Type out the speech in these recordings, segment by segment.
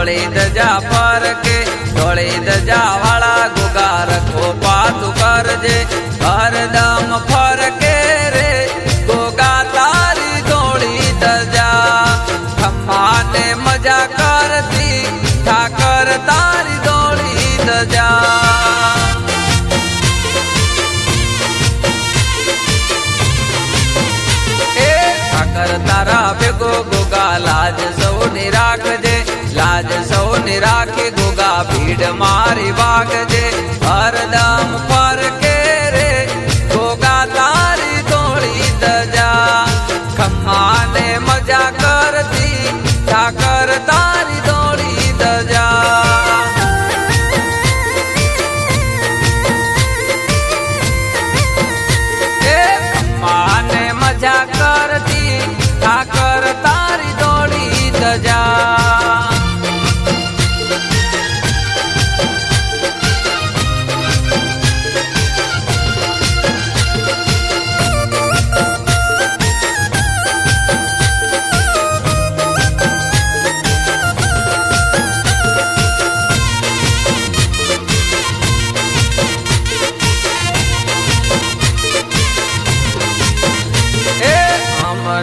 ધોળી ધજા ફરકે ધોળી ધજા વાળા ગુગાર પાતું કરજે હરદમ ફરકે રે ગોગા તારી ધોળી ધજા ખમ્માને મજા કરતી ઠાકર તારી ધોળી ધજા તારા ભેગો ગોગા લાજ સૌની રાખજે લાજ સૌની રાખે ગોગા ભીડ મારી વાગજે હરદમ ફરકે રે ગોગા તારી ધોળી ધજા ખમ્માને મજા કરતી ઠાકર તારી ધોળી ધજા ખમ્માને મજા કરતી ઠાકર તારી ધોળી ધજા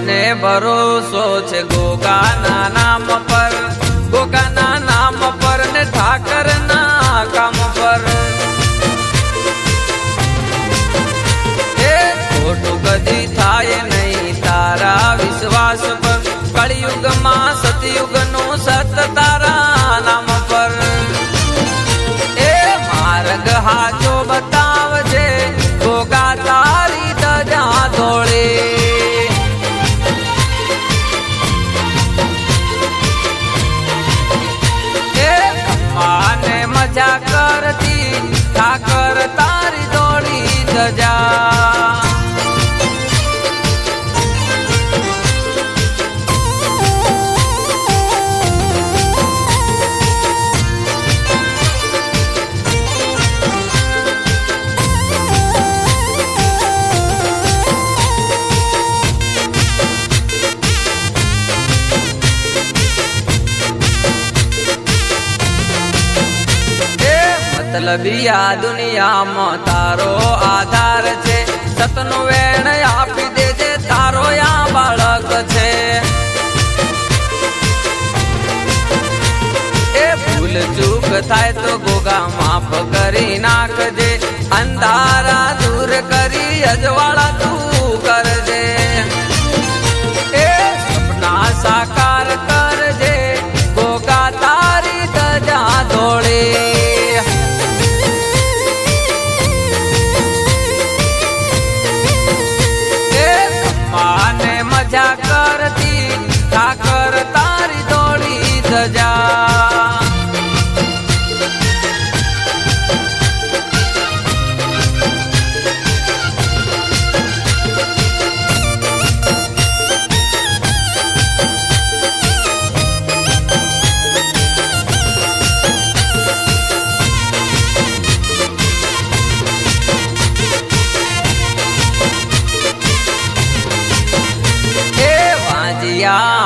મને ભરોસો છે ગોગાના નામ પર ગોગાના નામ પર ને ઠાકરના કામ પર એ ખોટું કદી થાય નહીં તારા વિશ્વાસ પર કળિયુગમાં સતયુગનું સત તારા નામ પર એ માર્ગ હાચો બતાવજે ગોગા તારી ધજા ધોળે મજા કરતી ઠાકર તારી ધોળી ધજા મતલબી આ દુનિયામાં તારો આધાર છે સતનું વેણ આપી દેજે તારો આ બાળક છે એ ભૂલ ચૂક થાય તો ગોગા માફ કરી નાખજે અંધારા દૂર કરી અજવાળા તું કરજે એ સપના સાકાર કરજે ગોગા તારી ધજા ધોળે મજા કરતી ઠાકર તારી ધોળી ધજા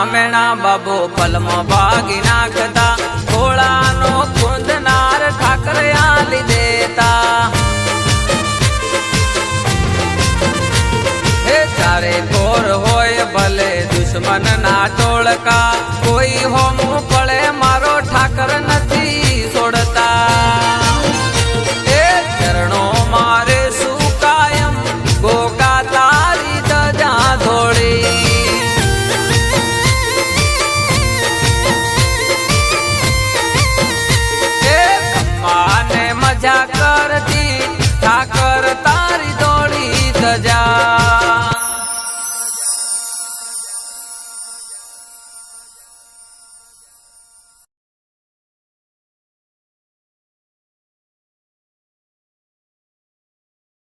મેણા બાબો પલમાં ભાગી નાખતા થોડાનો કુંદનાર ઠાકર આલી દેતા હે ચારે કોર હોય ભલે દુશ્મન ના ટોળકા કોઈ હોમું પડે